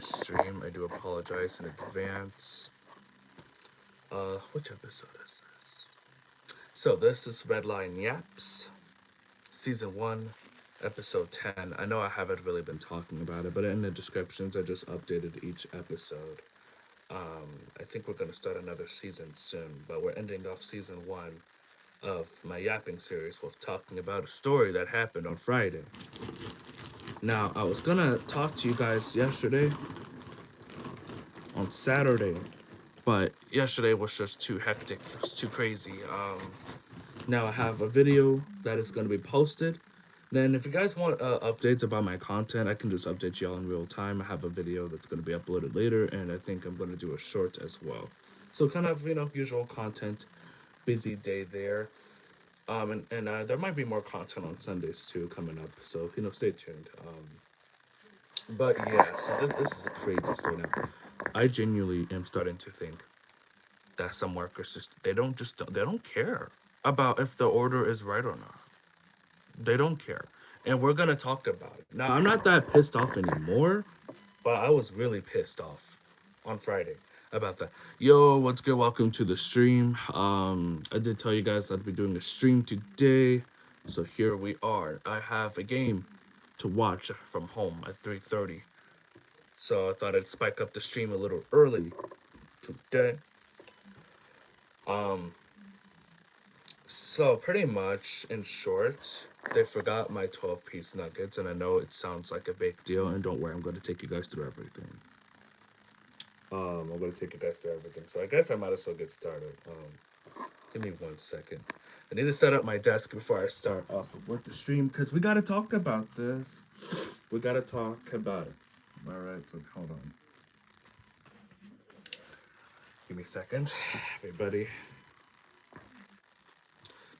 stream. I do apologize in advance. Which episode is this? So this is Redline Yaps, Season 1, Episode 10. I know I haven't really been talking about it, but in the descriptions I just updated each episode. I think we're going to start another season soon, but we're ending off Season 1 of my yapping series with talking about a story that happened on Friday. Now, I was going to talk to you guys yesterday on Saturday, but yesterday was just too hectic. It was too crazy. Now I have a video that is going to be posted. Then if you guys want updates about my content, I can just update y'all in real time. I have a video that's going to be uploaded later, and I think I'm going to do a short as well. So kind of, usual content, busy day there. And there might be more content on Sundays too coming up. So, stay tuned. But yeah, so this is a crazy story now. I genuinely am starting to think that some workers they don't care about if the order is right or not. They don't care. And we're gonna talk about it. Now I'm not that pissed off anymore, but I was really pissed off on Friday about that. Yo, what's good? Welcome to the stream. I did tell you guys I'd be doing a stream today. So here we are. I have a game to watch from home at 3:30. So I thought I'd spike up the stream a little early today. So pretty much, in short, they forgot my 12-piece nuggets, and I know it sounds like a big deal, and don't worry, I'm going to take you guys through everything. I'm going to take you guys through everything. So I guess I might as well get started. Give me 1 second. I need to set up my desk before I start off with the stream, because we got to talk about this. We got to talk about it. All right, so hold on. Give me a second, everybody.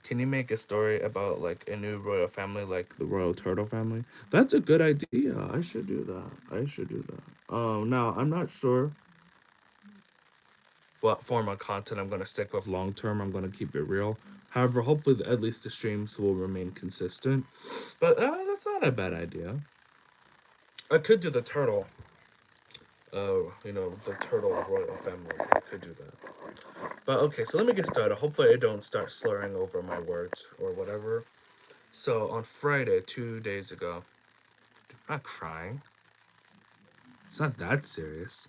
Can you make a story about like a new royal family, like the royal turtle family? That's a good idea. I should do that. Now I'm not sure what form of content I'm gonna stick with long term. I'm gonna keep it real. However, hopefully at least the streams will remain consistent. But that's not a bad idea. I could do the turtle. The turtle royal family. I could do that. But okay, so let me get started. Hopefully I don't start slurring over my words or whatever. So on Friday, 2 days ago, I'm not crying. It's not that serious.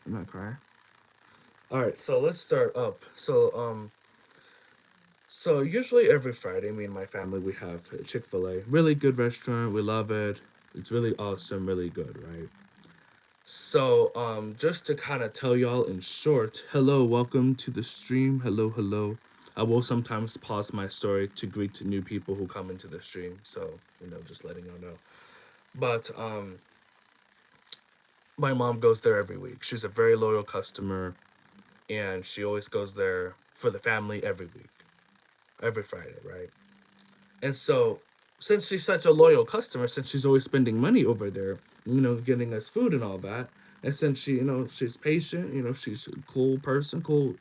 I'm not crying. All right, so let's start up. So usually every Friday, me and my family, we have Chick-fil-A. Really good restaurant. We love it. It's really awesome, really good, right? So, just to kind of tell y'all in short, hello, welcome to the stream. Hello, hello. I will sometimes pause my story to greet new people who come into the stream. So, just letting y'all know. But, my mom goes there every week. She's a very loyal customer, and she always goes there for the family every week, every Friday, right? And so, since she's such a loyal customer, since she's always spending money over there, getting us food and all that, and since she's patient, she's a cool person, cool,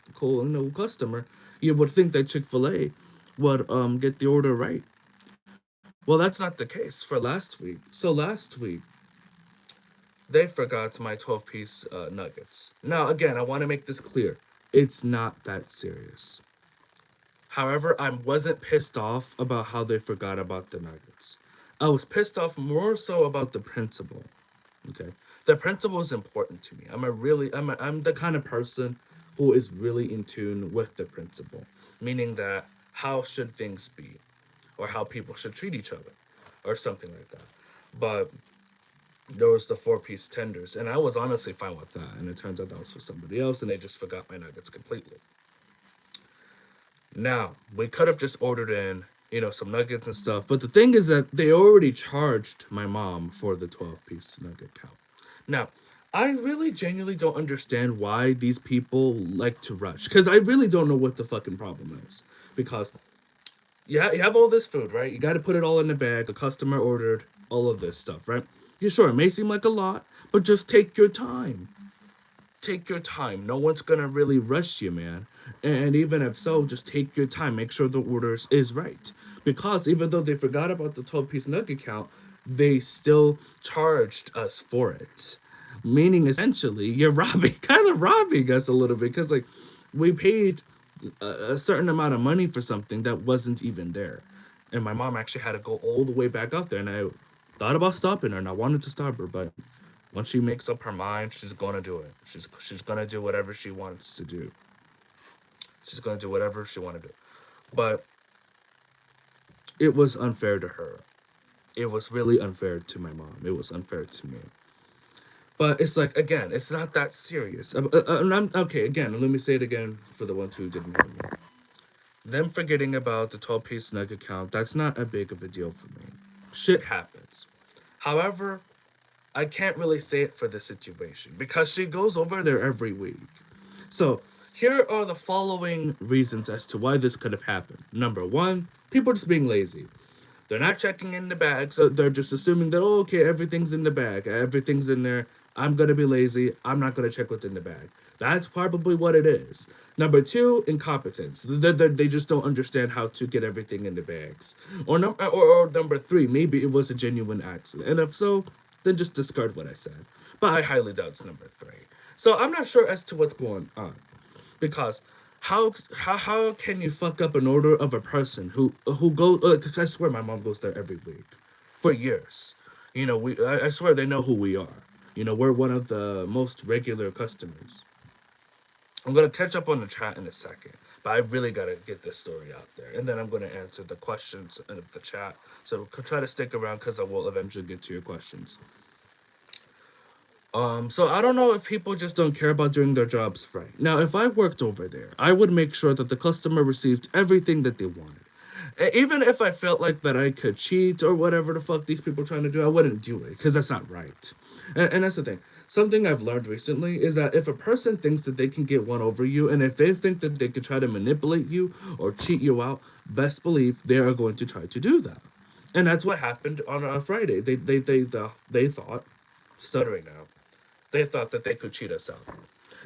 customer, you would think that Chick-fil-A would get the order right. Well, that's not the case for last week. So last week, they forgot my 12-piece nuggets. Now, again, I want to make this clear. It's not that serious. However, I wasn't pissed off about how they forgot about the nuggets. I was pissed off more so about the principle. Okay, the principle is important to me. I'm the kind of person who is really in tune with the principle, meaning that how should things be, or how people should treat each other, or something like that. But there was the 4-piece tenders, and I was honestly fine with that. And it turns out that was for somebody else, and they just forgot my nuggets completely. Now, we could have just ordered in, some nuggets and stuff. But the thing is that they already charged my mom for the 12-piece nugget count. Now, I really genuinely don't understand why these people like to rush. Because I really don't know what the fucking problem is. Because you have all this food, right? You got to put it all in the bag. The customer ordered all of this stuff, right? Yeah, sure, it may seem like a lot, but just take your time. Take your time. No one's gonna really rush you, man. And even if so, just take your time. Make sure the orders is right. Because even though they forgot about the 12-piece nugget count, they still charged us for it. Meaning, essentially, you're robbing, kind of robbing us a little bit because, like, we paid a certain amount of money for something that wasn't even there. And my mom actually had to go all the way back out there. And I thought about stopping her and I wanted to stop her. But once she makes up her mind, she's going to do it. She's going to do whatever she wants to do. She's going to do whatever she want to do. But it was unfair to her. It was really unfair to my mom. It was unfair to me. But it's like, again, it's not that serious. Okay, again, let me say it again for the ones who didn't hear me. Them forgetting about the 12-piece nugget count, that's not a big of a deal for me. Shit happens. However, I can't really say it for this situation because she goes over there every week. So, here are the following reasons as to why this could have happened. Number one, people just being lazy. They're not checking in the bag, so they're just assuming that, oh, okay, everything's in the bag, everything's in there. I'm gonna be lazy. I'm not gonna check what's in the bag. That's probably what it is. Number two, incompetence. They just don't understand how to get everything in the bags. Or number three, maybe it was a genuine accident. And if so, then just discard what I said. But I highly doubt it's number three. So I'm not sure as to what's going on. Because how can you fuck up an order of a person who go? I swear my mom goes there every week, for years. You know, I swear they know who we are. You know, we're one of the most regular customers. I'm gonna catch up on the chat in a second, but I really gotta get this story out there, and then I'm gonna answer the questions of the chat. So try to stick around because I will eventually get to your questions. So I don't know if people just don't care about doing their jobs right. Now, if I worked over there, I would make sure that the customer received everything that they wanted. Even if I felt like that I could cheat or whatever the fuck these people are trying to do, I wouldn't do it because that's not right. And that's the thing. Something I've learned recently is that if a person thinks that they can get one over you, and if they think that they could try to manipulate you or cheat you out, best believe they are going to try to do that. And that's what happened on a Friday. They thought, stuttering now, they thought that they could cheat us out.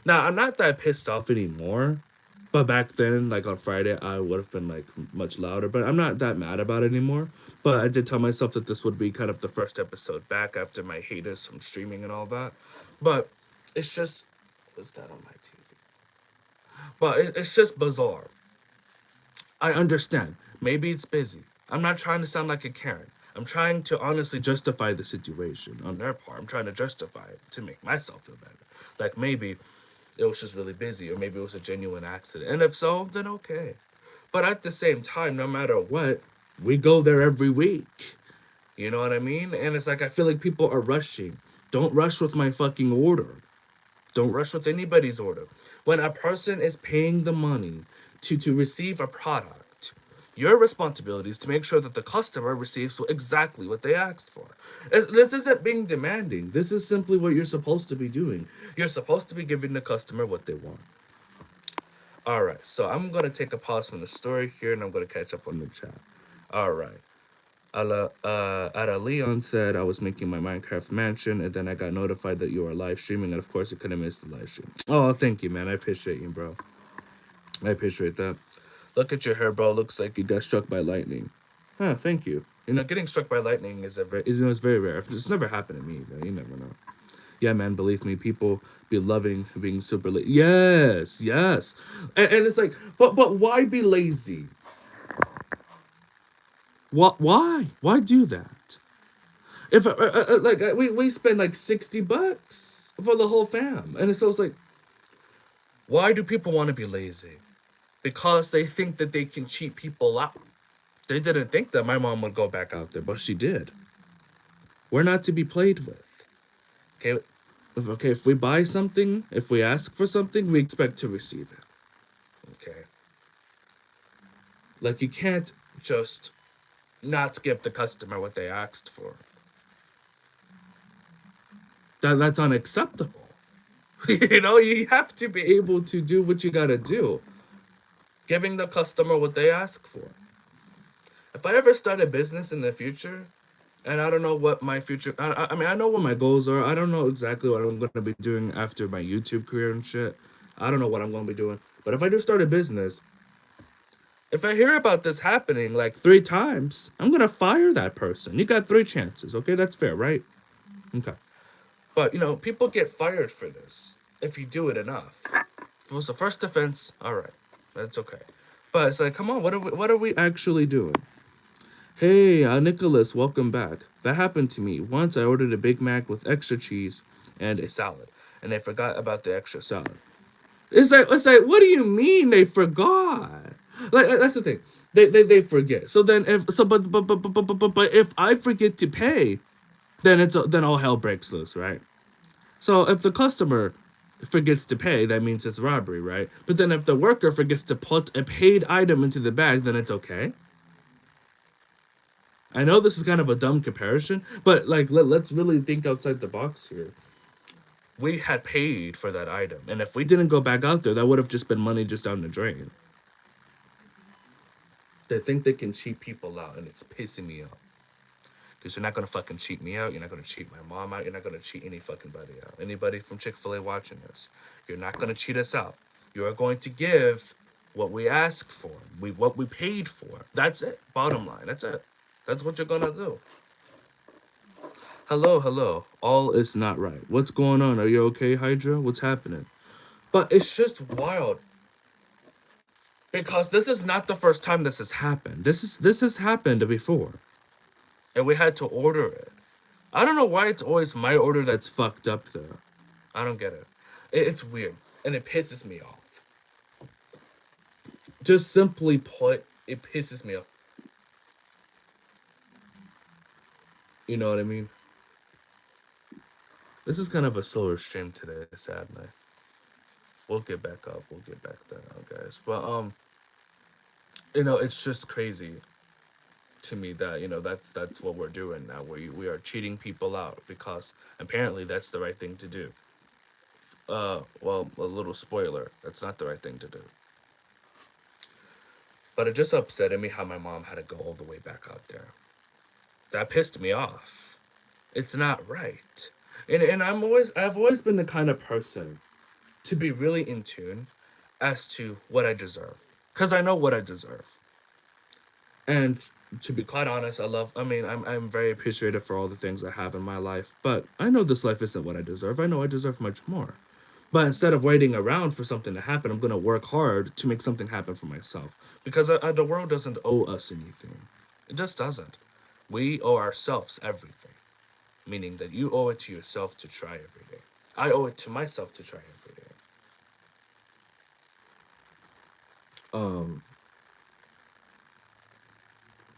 Now, I'm not that pissed off anymore, but back then, like on Friday, I would have been like much louder. But I'm not that mad about it anymore. But I did tell myself that this would be kind of the first episode back after my hiatus from streaming and all that. But it's just, what's that on my TV? But it's just bizarre. I understand. Maybe it's busy. I'm not trying to sound like a Karen. I'm trying to honestly justify the situation on their part. I'm trying to justify it to make myself feel better. Like maybe it was just really busy, or maybe it was a genuine accident. And if so, then okay. But at the same time, no matter what, we go there every week. You know what I mean? And it's like I feel like people are rushing. Don't rush with my fucking order. Don't rush with anybody's order. When a person is paying the money to receive a product, your responsibility is to make sure that the customer receives exactly what they asked for. This isn't being demanding. This is simply what you're supposed to be doing. You're supposed to be giving the customer what they want. All right, so I'm going to take a pause from the story here, and I'm going to catch up on the chat. All right. Leon said I was making my Minecraft mansion, and then I got notified that you were live streaming, and of course, I couldn't miss the live stream. Oh, thank you, man. I appreciate you, bro. I appreciate that. Look at your hair, bro. Looks like you got struck by lightning. Huh, thank you. You know, getting struck by lightning is it's very rare. It's never happened to me, but you never know. Yeah, man, believe me, people be loving being super late. Yes, yes. And it's like, but why be lazy? What? Why? Why do that? If we spend like $60 for the whole fam, and so it's like, why do people want to be lazy? Because they think that they can cheat people out. They didn't think that my mom would go back out there, but she did. We're not to be played with. Okay, if we buy something, if we ask for something, we expect to receive it. Okay. Like you can't just not give the customer what they asked for. That's unacceptable. You know, you have to be able to do what you gotta do. Giving the customer what they ask for. If I ever start a business in the future, and I don't know what my future, I mean, I know what my goals are. I don't know exactly what I'm gonna be doing after my YouTube career and shit. I don't know what I'm gonna be doing. But if I do start a business, If I hear about this happening like 3 times, I'm gonna fire that person. You got 3 chances, okay? That's fair, right? Okay. But people get fired for this if you do it enough. If it was the first offense, all right, that's okay. But it's like, come on, what are we actually doing? Hey, Nicholas, welcome back. That happened to me once. I ordered a Big Mac with extra cheese and a salad, and I forgot about the extra salad. It's like, what do you mean they forgot? Like that's the thing. They forget. So then if so but if I forget to pay, then all hell breaks loose, right? So if the customer forgets to pay, that means it's robbery, right? But then if the worker forgets to put a paid item into the bag, then it's okay. I know this is kind of a dumb comparison, but like let's really think outside the box here. We had paid for that item, and if we didn't go back out there, that would have just been money just down the drain. They think they can cheat people out, and it's pissing me off. Because you're not gonna fucking cheat me out. You're not gonna cheat my mom out. You're not gonna cheat any fucking body out. Anybody from Chick-fil-A watching this, you're not gonna cheat us out. You are going to give what we ask for, what we paid for. That's it. Bottom line. That's it. That's what you're gonna do. Hello, hello. All is not right. What's going on? Are you okay, Hydra? What's happening? But it's just wild because this is not the first time this has happened. This has happened before, and we had to order it. I don't know why it's always my order that's fucked up though. I don't get it. It's weird and it pisses me off. Just simply put, it pisses me off. You know what I mean? This is kind of a slower stream today, sadly. We'll get back up. We'll get back there, guys. But it's just crazy to me that that's what we're doing now. We are cheating people out because apparently that's the right thing to do. Well, a little spoiler. That's not the right thing to do. But it just upset me how my mom had to go all the way back out there. That pissed me off. It's not right. And I've always been the kind of person to be really in tune as to what I deserve. Because I know what I deserve. And to be quite honest, I'm very appreciative for all the things I have in my life. But I know this life isn't what I deserve. I know I deserve much more. But instead of waiting around for something to happen, I'm going to work hard to make something happen for myself. Because the world doesn't owe us anything. It just doesn't. We owe ourselves everything. Meaning that you owe it to yourself to try every day. I owe it to myself to try every day.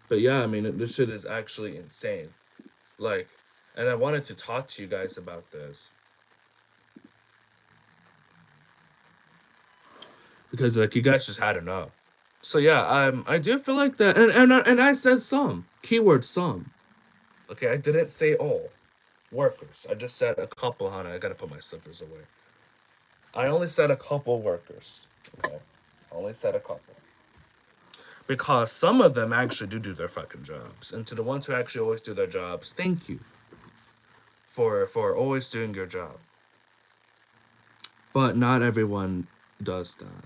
But yeah, this shit is actually insane. Like, and I wanted to talk to you guys about this. Because like you guys just had enough. So yeah, I do feel like that, and I said some keyword some. Okay, I didn't say all workers. I just said a couple, honey. I gotta put my slippers away. I only said a couple workers. Okay, I only said a couple. Because some of them actually do their fucking jobs, and to the ones who actually always do their jobs, thank you for always doing your job. But not everyone does that.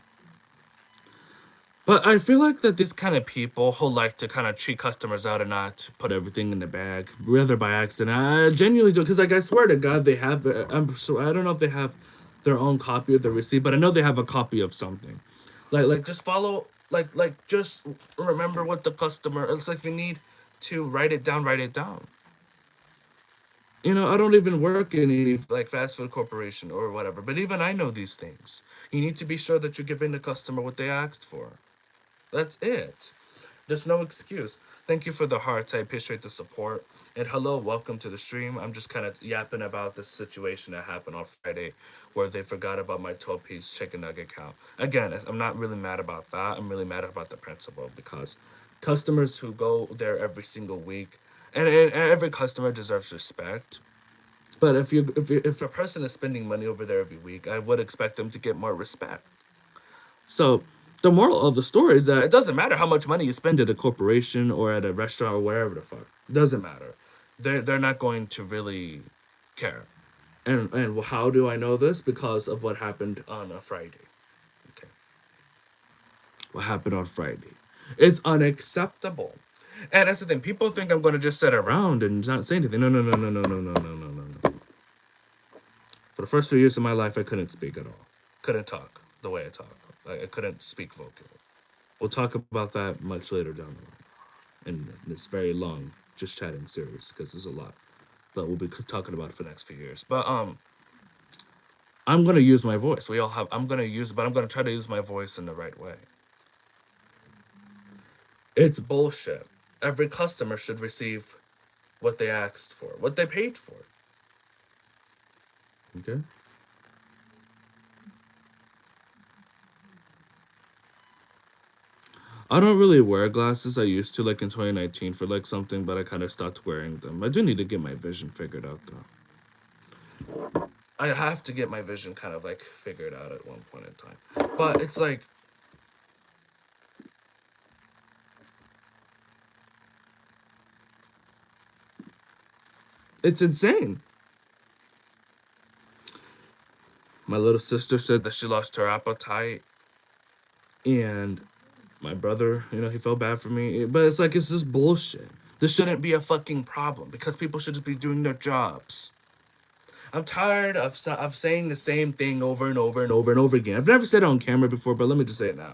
But I feel like that these kind of people who like to kind of treat customers out and not put everything in the bag, whether by accident, I genuinely do. Because like I swear to God, they have. I don't know if they have their own copy of the receipt, but I know they have a copy of something. Like just follow. Like just remember what the customer. It's like if you need to write it down, write it down. I don't even work in any like fast food corporation or whatever, but even I know these things. You need to be sure that you're giving the customer what they asked for. That's it. There's no excuse. Thank you for the hearts. I appreciate the support. And hello, welcome to the stream. I'm just kind of yapping about this situation that happened on Friday where they forgot about my 12-piece chicken nugget count. Again, I'm not really mad about that. I'm really mad about the principle because customers who go there every single week, and every customer deserves respect. But if a person is spending money over there every week, I would expect them to get more respect. So the moral of the story is that it doesn't matter how much money you spend at a corporation or at a restaurant or wherever the fuck. It doesn't matter. They're not going to really care. And how do I know this? Because of what happened on a Friday. Okay. What happened on Friday? is unacceptable. And that's the thing. People think I'm going to just sit around and not say anything. No, no, no, no, no, no, no, no, no, no, no. For the first few years of my life, I couldn't speak at all. Couldn't talk the way I talk. I couldn't speak vocally. We'll talk about that much later down the line in this very long just chatting series because there's a lot that we'll be talking about for the next few years. But I'm gonna use my voice. We all have. But I'm gonna try to use my voice in the right way. It's bullshit. Every customer should receive what they asked for, what they paid for. Okay. I don't really wear glasses. I used to like in 2019 for like something, but I kind of stopped wearing them. I do need to get my vision figured out though. I have to get my vision kind of like figured out at one point in time. But it's like it's insane. My little sister said that she lost her appetite, and my brother, he felt bad for me. But it's like, it's just bullshit. This shouldn't be a fucking problem because people should just be doing their jobs. I'm tired of saying the same thing over and over and over and over again. I've never said it on camera before, but let me just say it now.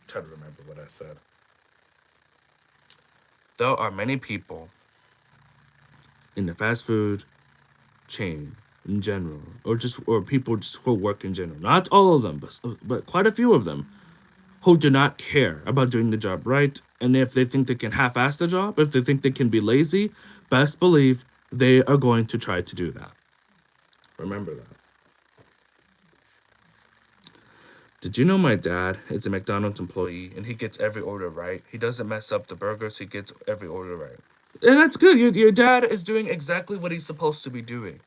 Try to remember what I said. There are many people in the fast food chain in general, or people just who work in general. Not all of them, but quite a few of them who do not care about doing the job right. And if they think they can half-ass the job, if they think they can be lazy, best believe they are going to try to do that. Remember that. Did you know my dad is a McDonald's employee and he gets every order right? He doesn't mess up the burgers, he gets every order right. And that's good. Your dad is doing exactly what he's supposed to be doing.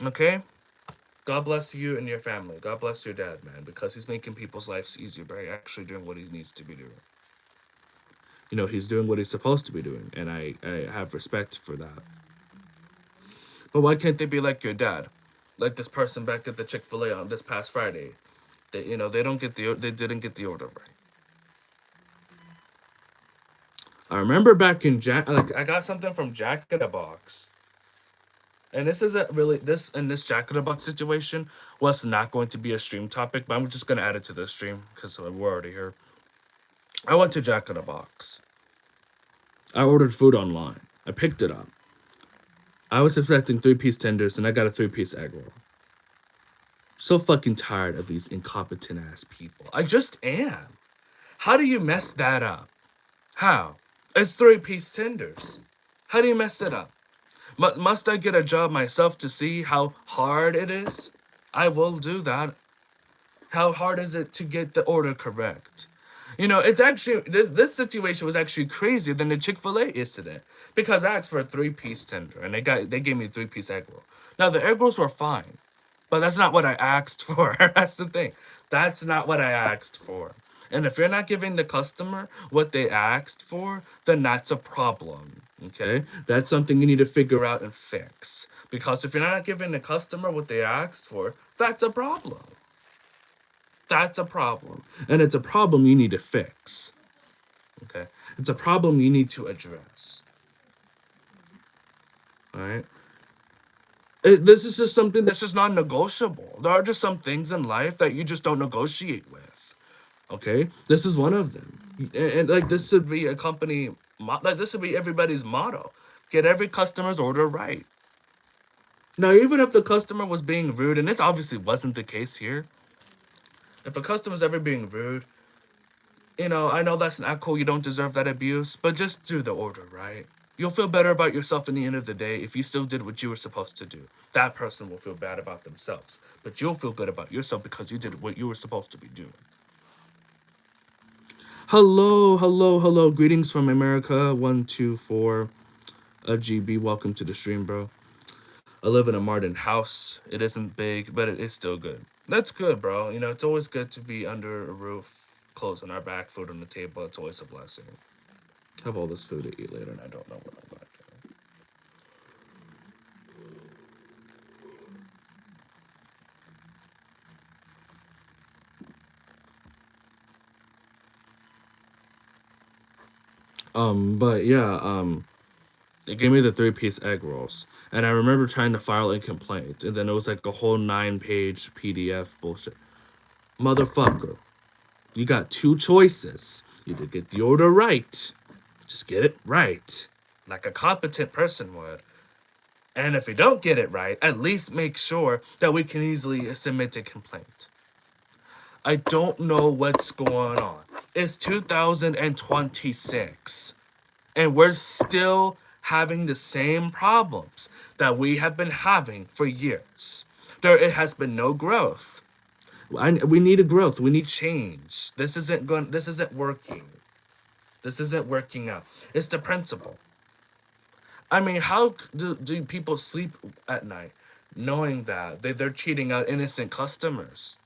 Okay? God bless you and your family. God bless your dad, man, because he's making people's lives easier by actually doing what he needs to be doing. He's doing what he's supposed to be doing, and I have respect for that. But why can't they be like your dad? Like this person back at the Chick-fil-A on this past Friday. They didn't get the order right. I remember back in I got something from Jack in a Box. And this isn't really this Jack in a Box situation was not going to be a stream topic, but I'm just gonna add it to the stream because we're already here. I went to Jack in a Box. I ordered food online. I picked it up. I was expecting 3-piece tenders and I got a 3-piece egg roll. So fucking tired of these incompetent ass people. I just am. How do you mess that up? How? It's 3-piece tenders. How do you mess it up? Must I get a job myself to see how hard it is? I will do that. How hard is it to get the order correct? It's actually this situation was actually crazier than the Chick-fil-A incident because I asked for a 3-piece tender and they gave me a 3-piece egg roll. Now the egg rolls were fine, but that's not what I asked for. That's the thing. That's not what I asked for. And if you're not giving the customer what they asked for, then that's a problem. Okay? That's something you need to figure out and fix. Because if you're not giving the customer what they asked for, that's a problem. That's a problem. And it's a problem you need to fix. Okay? It's a problem you need to address. All right? This is just something that's just non-negotiable. There are just some things in life that you just don't negotiate with. Okay? This is one of them. And like this should be a company, like this should be everybody's motto. Get every customer's order right. Now, even if the customer was being rude, and this obviously wasn't the case here, if a customer's ever being rude, I know that's not cool, you don't deserve that abuse, but just do the order right. You'll feel better about yourself in the end of the day if you still did what you were supposed to do. That person will feel bad about themselves, but you'll feel good about yourself because you did what you were supposed to be doing. Hello, hello, hello. Greetings from America, 124 GB. Welcome to the stream, bro. I live in a modern house. It isn't big, but it is still good. That's good, bro. It's always good to be under a roof, clothes on our back, food on the table. It's always a blessing. I have all this food to eat later, and I don't know what I'm going to do. But yeah, they gave me the 3-piece egg rolls. And I remember trying to file a complaint, and then it was like a whole 9-page PDF bullshit. Motherfucker, you got 2 choices. Either get the order right, just get it right, like a competent person would. And if you don't get it right, at least make sure that we can easily submit a complaint. I don't know what's going on. It's 2026, and we're still having the same problems that we have been having for years. It has been no growth. We need a growth. We need change. This isn't working. This isn't working out. It's the principle. I mean, how do people sleep at night knowing that they're cheating out innocent customers?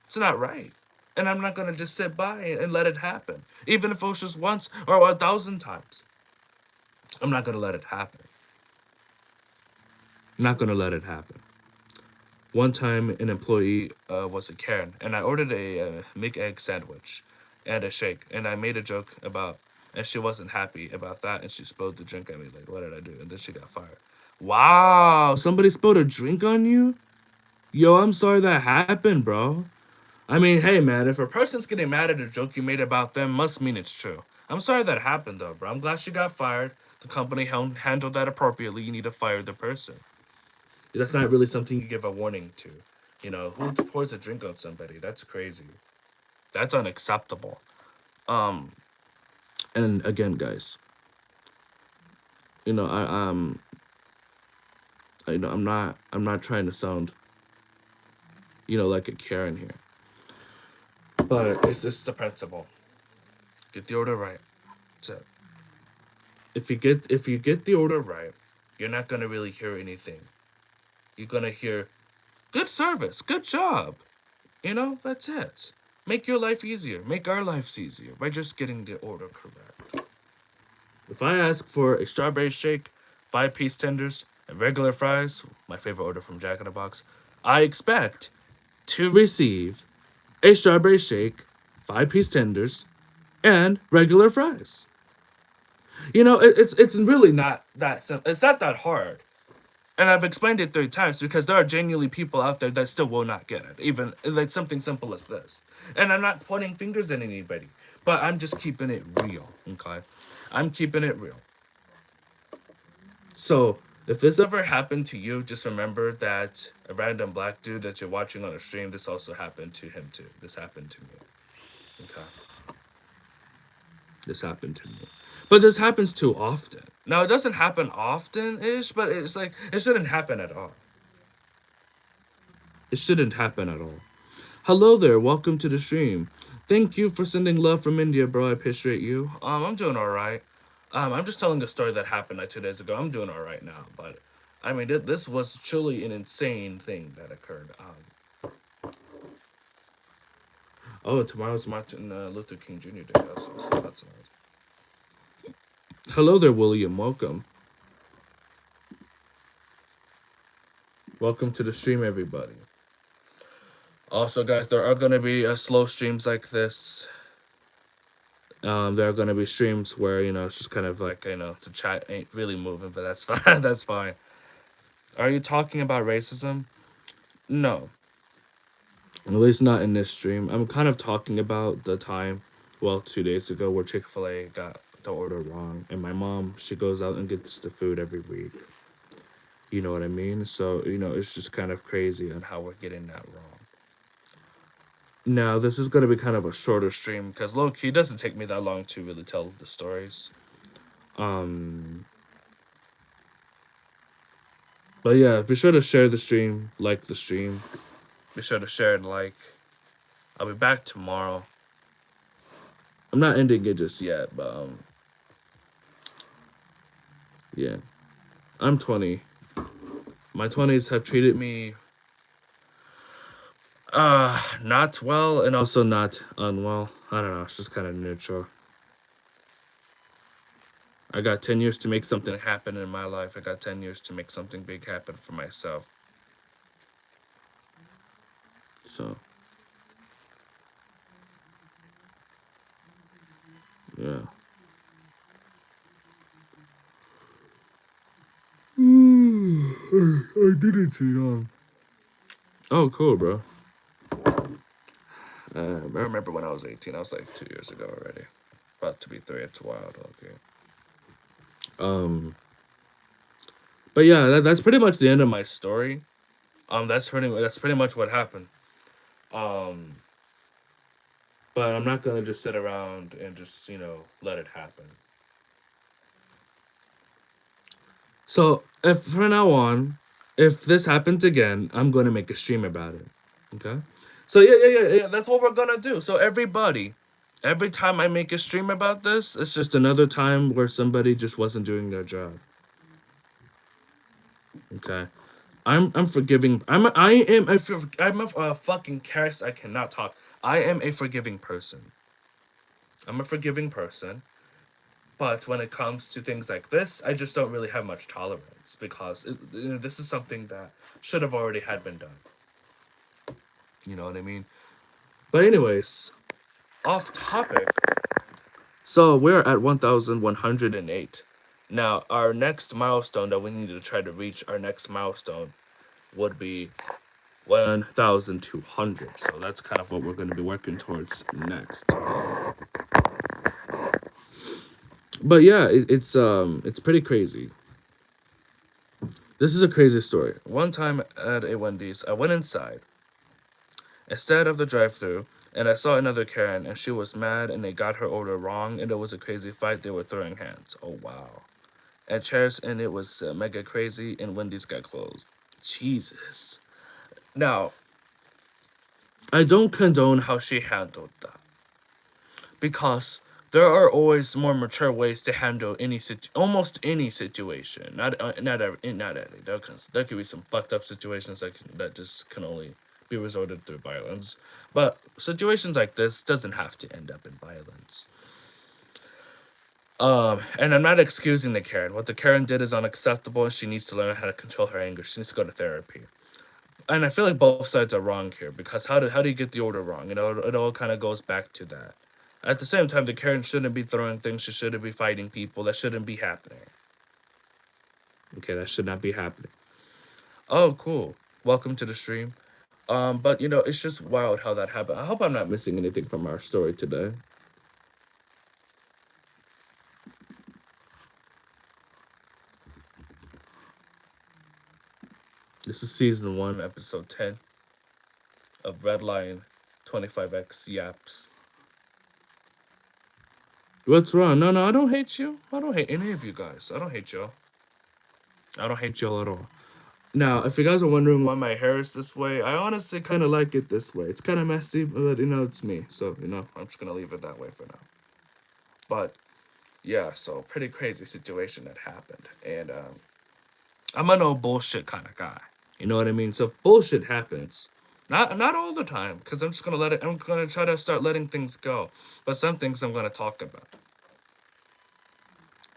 It's not right. And I'm not going to just sit by and let it happen. Even if it was just once or 1,000 times. I'm not going to let it happen. Not going to let it happen. One time, an employee was a Karen, and I ordered a McEgg sandwich and a shake, and I made a joke about, and she wasn't happy about that, and she spilled the drink at me, like, what did I do? And then she got fired. Wow, somebody spilled a drink on you? Yo, I'm sorry that happened, bro. I mean, hey, man, if a person's getting mad at a joke you made about them, must mean it's true. I'm sorry that happened, though, bro. I'm glad she got fired. The company handled that appropriately. You need to fire the person. That's not really something you give a warning to. You know, who pours a drink on somebody? That's crazy. That's unacceptable. Um, and again, guys, you know, I'm not trying to sound, like a Karen here, but it's just the principle. Get the order right. So, if you get the order right, you're not gonna really hear anything. You're gonna hear, good service, good job. That's it. Make your life easier. Make our lives easier by just getting the order correct. If I ask for a strawberry shake, 5-piece tenders, and regular fries, my favorite order from Jack in the Box, I expect to receive a strawberry shake, 5-piece tenders, and regular fries. It's really not that simple. It's not that hard. And I've explained it 3 times because there are genuinely people out there that still will not get it, even like something simple as this. And I'm not pointing fingers at anybody, but I'm just keeping it real, okay? I'm keeping it real. So, if this ever happened to you, just remember that a random black dude that you're watching on a stream, this also happened to him too. This happened to me, okay? This happened to me. But this happens too often. Now, it doesn't happen often-ish, but it's like, it shouldn't happen at all. It shouldn't happen at all. Hello there, welcome to the stream. Thank you for sending love from India, bro. I appreciate you. I'm doing alright. I'm just telling a story that happened like 2 days ago. I'm doing alright now, but I mean, this was truly an insane thing that occurred. Oh, tomorrow's Martin Luther King Jr. Day also, so that's nice. Hello there, William. Welcome. Welcome to the stream, everybody. Also, guys, there are going to be slow streams like this. There are going to be streams where, it's just kind of like, the chat ain't really moving, but that's fine. That's fine. Are you talking about racism? No. At least not in this stream. I'm kind of talking about the time, 2 days ago, where Chick-fil-A got the order wrong. And my mom, she goes out and gets the food every week. You know what I mean? So, it's just kind of crazy on how we're getting that wrong. Now, this is going to be kind of a shorter stream because low-key, it doesn't take me that long to really tell the stories. But yeah, be sure to share the stream, like the stream. Be sure to share and like. I'll be back tomorrow. I'm not ending it just yet, but yeah. I'm 20. My 20s have treated me not well and also not unwell. I don't know, it's just kind of neutral. I got 10 years to make something happen in my life. I got 10 years to make something big happen for myself. So, yeah. I didn't see. Oh, cool, bro. I remember when I was 18. I was like 2 years ago already. About to be 3. It's wild. Okay. But yeah, that's pretty much the end of my story. That's pretty much what happened. Um, but I'm not gonna just sit around and just let it happen. So if from now on, if this happens again, I'm gonna make a stream about it. Okay. So yeah. That's what we're gonna do. So everybody, every time I make a stream about this, it's just another time where somebody just wasn't doing their job. Okay. I'm forgiving. I'm a fucking curse. I cannot talk. I am a forgiving person. I'm a forgiving person. But when it comes to things like this, I just don't really have much tolerance because this is something that should have already had been done. You know what I mean? But anyways, off topic. So we're at 1,108. Now, our next milestone that we need to try to reach, our next milestone would be 1,200. So that's kind of what we're going to be working towards next. But yeah, it's pretty crazy. This is a crazy story. One time at a Wendy's, I went inside instead of the drive-thru, and I saw another Karen, and she was mad, and they got her order wrong, and it was a crazy fight. They were throwing hands. Oh wow! And chairs, and it was mega crazy, and Wendy's got closed. Jesus. Now, I don't condone how she handled that, because there are always more mature ways to handle almost any situation. Not every. There could be some fucked up situations that just can only be resorted through violence. But situations like this doesn't have to end up in violence. And I'm not excusing the Karen. What the Karen did is unacceptable, and she needs to learn how to control her anger. She needs to go to therapy. And I feel like both sides are wrong here, because how do you get the order wrong? It all kind of goes back to that. At the same time, the Karen shouldn't be throwing things. She shouldn't be fighting people. That shouldn't be happening. Okay, that should not be happening. Oh, cool. Welcome to the stream. But it's just wild how that happened. I hope I'm not missing anything from our story today. This is season 1, episode 10 of RedLion25X Yaps. What's wrong? No, I don't hate you. I don't hate any of you guys. I don't hate y'all. I don't hate y'all at all. Now, if you guys are wondering why my hair is this way, I honestly kind of like it this way. It's kind of messy, but it's me. So, I'm just going to leave it that way for now. But, yeah, so pretty crazy situation that happened. And I'm a no bullshit kind of guy. You know what I mean? So if bullshit happens, not all the time, because I'm just going to let it, I'm going to try to start letting things go. But some things I'm going to talk about.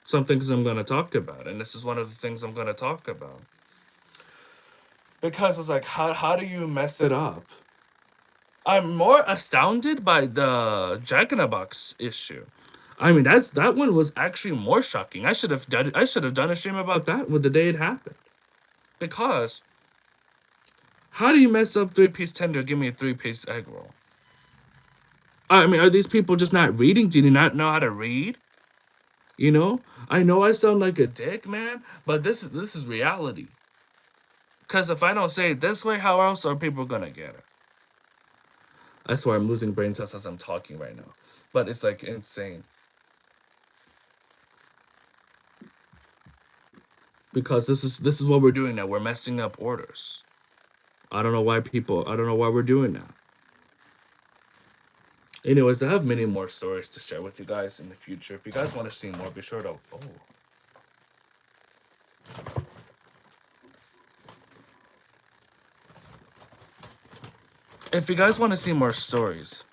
Some things I'm going to talk about. And this is one of the things I'm going to talk about. Because it's like, how do you mess it up? I'm more astounded by the Jack in the Box issue. I mean, that one was actually more shocking. I should have done a stream about that with the day it happened. Because how do you mess up 3-piece tender? Give me a 3-piece egg roll. I mean, are these people just not reading? Do you not know how to read? I know I sound like a dick, man, but this is reality. Because if I don't say it this way, how else are people gonna get it? I swear I'm losing brain cells as I'm talking right now. But it's like insane. Because this is what we're doing now. We're messing up orders. I don't know why we're doing that. Anyways, I have many more stories to share with you guys in the future. If you guys want to see more, be sure to If you guys want to see more stories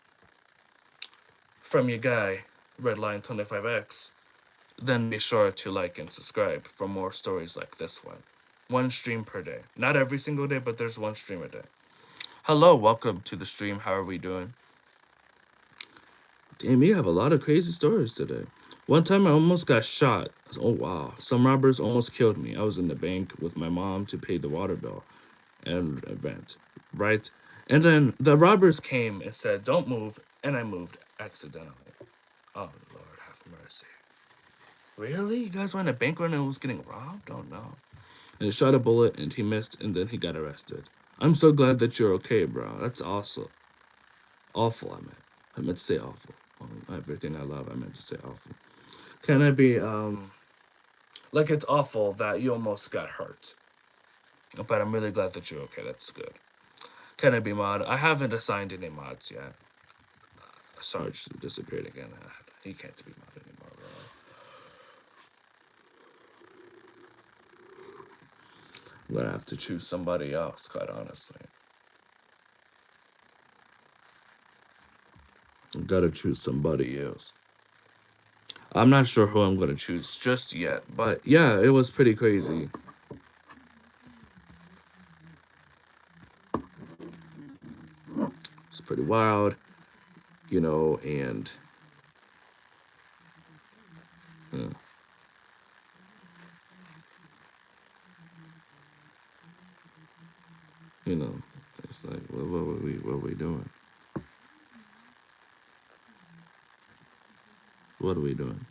from your guy, RedLion25X, then be sure to like and subscribe for more stories like this one. One stream per day. Not every single day, but there's one stream a day. Hello, welcome to the stream. How are we doing? Damn, you have a lot of crazy stories today. One time I almost got shot. Oh wow. Some robbers almost killed me. I was in the bank with my mom to pay the water bill and rent, right? And then the robbers came and said, "Don't move," and I moved accidentally. Oh Lord, have mercy. Really? You guys were in a bank when it was getting robbed? Oh no. And he shot a bullet and he missed and then he got arrested. I'm so glad that you're okay, bro. That's awesome. Awful, I meant to say awful. Everything I love, I meant to say awful. Can I be, like it's awful that you almost got hurt. But I'm really glad that you're okay. That's good. Can I be mod? I haven't assigned any mods yet. Sarge disappeared again. He can't be mod anymore, bro. I'm gonna have to choose somebody else, quite honestly. I gotta choose somebody else. I'm not sure who I'm gonna choose just yet, but yeah, it was pretty crazy. It's pretty wild, you know, and yeah. You know, it's like, what are we doing? What are we doing?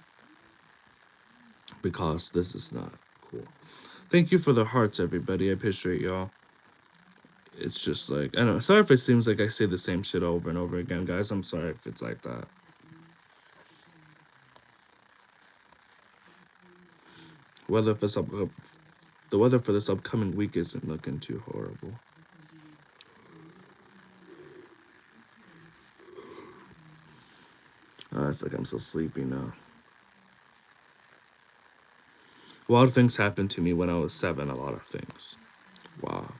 Because this is not cool. Thank you for the hearts, everybody. I appreciate y'all. It's just like, I don't know. Sorry if it seems like I say the same shit over and over again, guys. I'm sorry if it's like that. Weather for the weather for this upcoming week isn't looking too horrible. It's like I'm so sleepy now. Wild things happened to me when I was 7. A lot of things. Wow.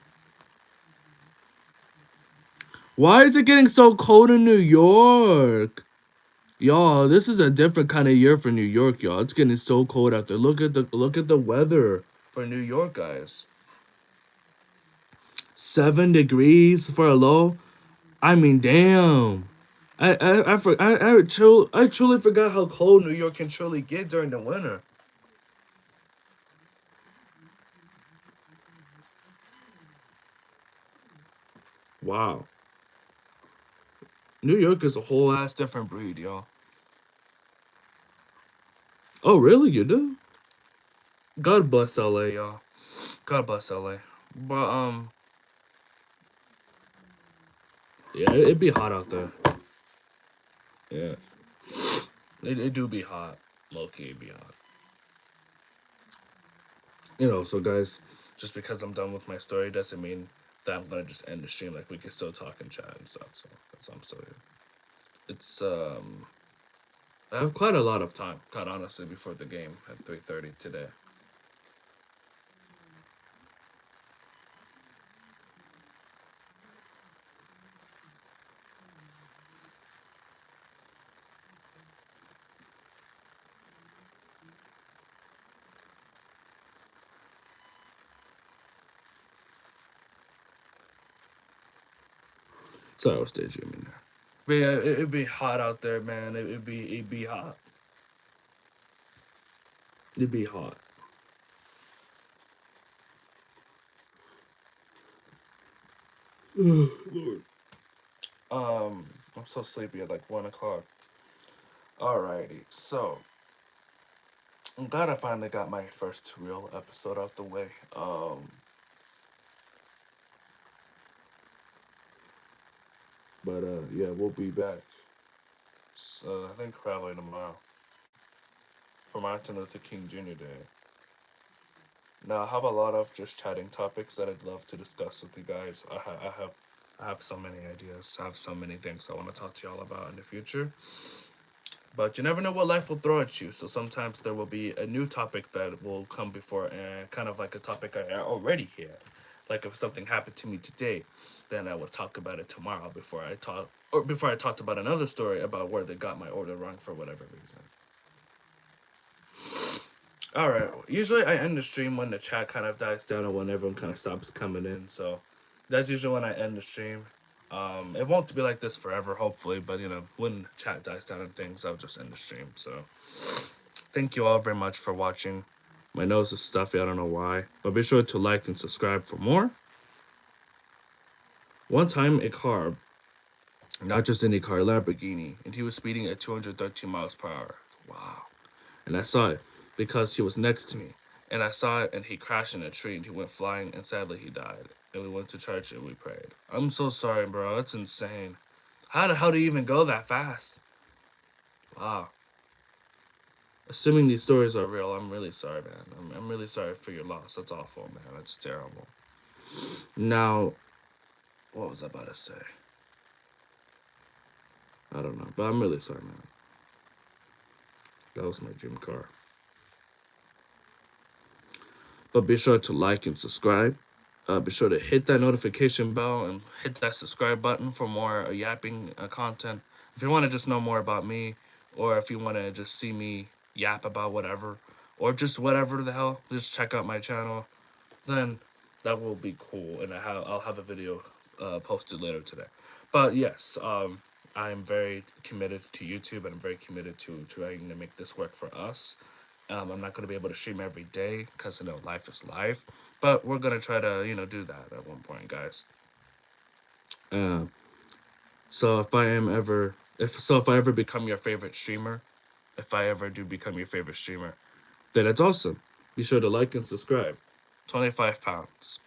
Why is it getting so cold in New York? Y'all, this is a different kind of year for New York, y'all. It's getting so cold out there. Look at the weather for New York, guys. 7 degrees for a low. I mean, damn. I truly forgot how cold New York can truly get during the winter. Wow. New York is a whole ass different breed, y'all. Oh, really? You do? God bless LA, y'all. God bless LA. But yeah, it'd be hot out there. Yeah, it do be hot. Low key, it'd be hot. You know, so guys, just because I'm done with my story doesn't mean that I'm gonna just end the stream. Like we can still talk and chat and stuff. So that's why I'm still here. It's I have quite a lot of time, quite honestly, before the game at 3:30 today. So I was daydreaming there. But yeah, it'd be hot out there, man. It'd be hot. It'd be hot. Lord. I'm so sleepy at like 1 o'clock. Alrighty, so I'm glad I finally got my first real episode out the way. But yeah, we'll be back. So I think probably tomorrow for Martin Luther King Jr. Day. Now I have a lot of just chatting topics that I'd love to discuss with you guys. I have so many ideas. I have so many things I want to talk to y'all about in the future. But you never know what life will throw at you. So sometimes there will be a new topic that will come before, and kind of like a topic I already hear. Like if something happened to me today, then I would talk about it tomorrow before I talked about another story about where they got my order wrong for whatever reason. All right. Usually I end the stream when the chat kind of dies down or when everyone kind of stops coming in. So that's usually when I end the stream. It won't be like this forever, hopefully, but you know, when chat dies down and things, I'll just end the stream. So Thank you all very much for watching. My nose is stuffy, I don't know why. But be sure to like and subscribe for more. One time, a car, not just any car, Lamborghini, and he was speeding at 213 miles per hour. Wow. And I saw it because he was next to me. And I saw it, and he crashed in a tree, and he went flying, and sadly he died. And we went to church, and we prayed. I'm so sorry, bro. That's insane. How the hell do you even go that fast? Wow. Assuming these stories are real, I'm really sorry, man. I'm really sorry for your loss. That's awful, man. That's terrible. Now, what was I about to say? I don't know, but I'm really sorry, man. That was my dream car. But be sure to like and subscribe. Be sure to hit that notification bell and hit that subscribe button for more yapping content. If you want to just know more about me, or if you want to just see me yap about whatever, or just whatever the hell, just check out my channel. Then that will be cool, and I'll have a video posted later today. But yes, I'm very committed to YouTube, and I'm very committed to trying to make this work for us. I'm not going to be able to stream every day because, life is life. But we're going to try to, do that at one point, guys. So if I ever become your favorite streamer, if I ever do become your favorite streamer, then it's awesome. Be sure to like and subscribe. 25 pounds.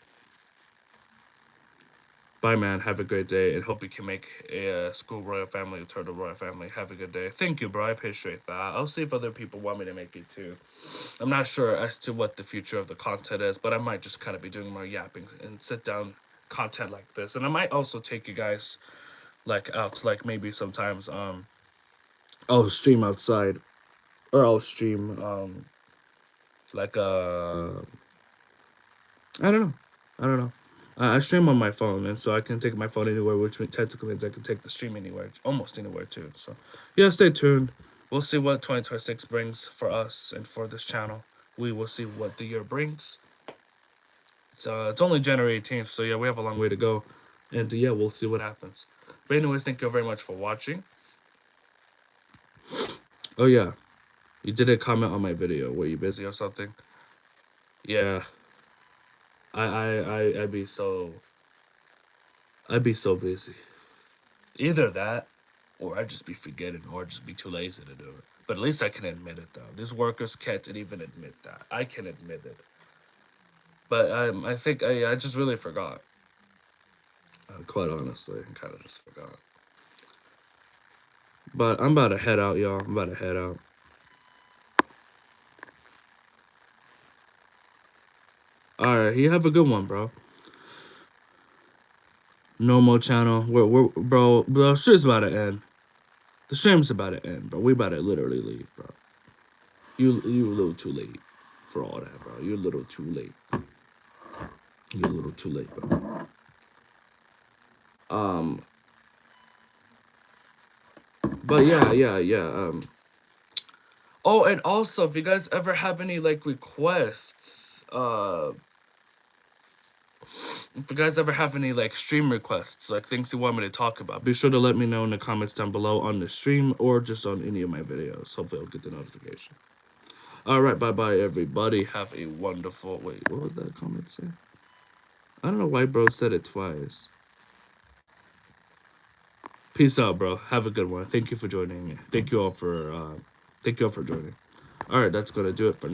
Bye, man. Have a great day, and hope you can make a school royal family, a turtle royal family. Have a good day. Thank you, bro. I appreciate that. I'll see if other people want me to make it too. I'm not sure as to what the future of the content is, but I might just kind of be doing more yapping and sit down content like this. And I might also take you guys out, maybe sometimes I'll stream outside, or I'll stream I don't know. I stream on my phone, and so I can take my phone anywhere, which technically means I can take the stream anywhere, almost anywhere too. So, yeah, stay tuned. We'll see what 2026 brings for us and for this channel. We will see what the year brings. It's only January 18th, so yeah, we have a long way to go. And yeah, we'll see what happens. But anyways, thank you very much for watching. Oh yeah, you didn't comment on my video. Were you busy or something? Yeah. I'd be so busy. Either that, or I'd just be forgetting, or I'd just be too lazy to do it. But at least I can admit it, though. These workers can't even admit that. I can admit it. But I think I just really forgot. Quite honestly, I kind of just forgot. But I'm about to head out, y'all. I'm about to head out. Alright, you have a good one, bro. Normal channel. Bro, the stream's about to end. The stream's about to end, bro. We about to literally leave, bro. You a little too late for all that, bro. You're a little too late. You're a little too late, bro. But yeah. Oh, and also, if you guys ever have any requests, if you guys ever have any stream requests, things you want me to talk about, be sure to let me know in the comments down below on the stream or just on any of my videos. Hopefully I'll get the notification. Alright, bye everybody. Have a wonderful wait, what was that comment say? I don't know why bro said it twice. Peace out, bro. Have a good one. Thank you for joining me. Thank you all for joining. Alright, that's gonna do it for now.